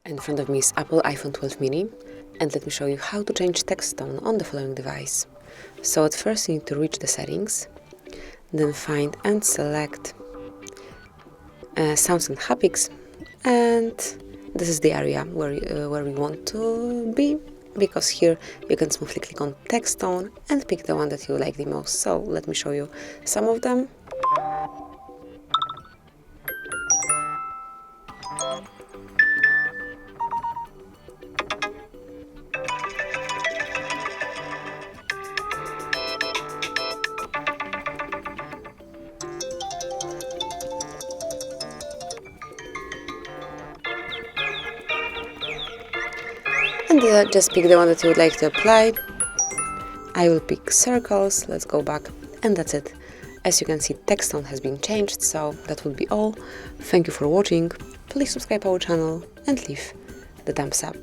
In front of me is Apple iPhone 12 mini, and let me show you how to change text tone on the following device. So at first you need to reach the settings, then find and select sounds and haptics, and this is the area where we want to be, because here you can smoothly click on text tone and pick the one that you like the most. So let me show you some of them. And just pick the one that you would like to apply. I will pick circles, let's go back, and that's it. As you can see, text tone has been changed, so that will be all. Thank you for watching, please subscribe our channel and leave the thumbs up.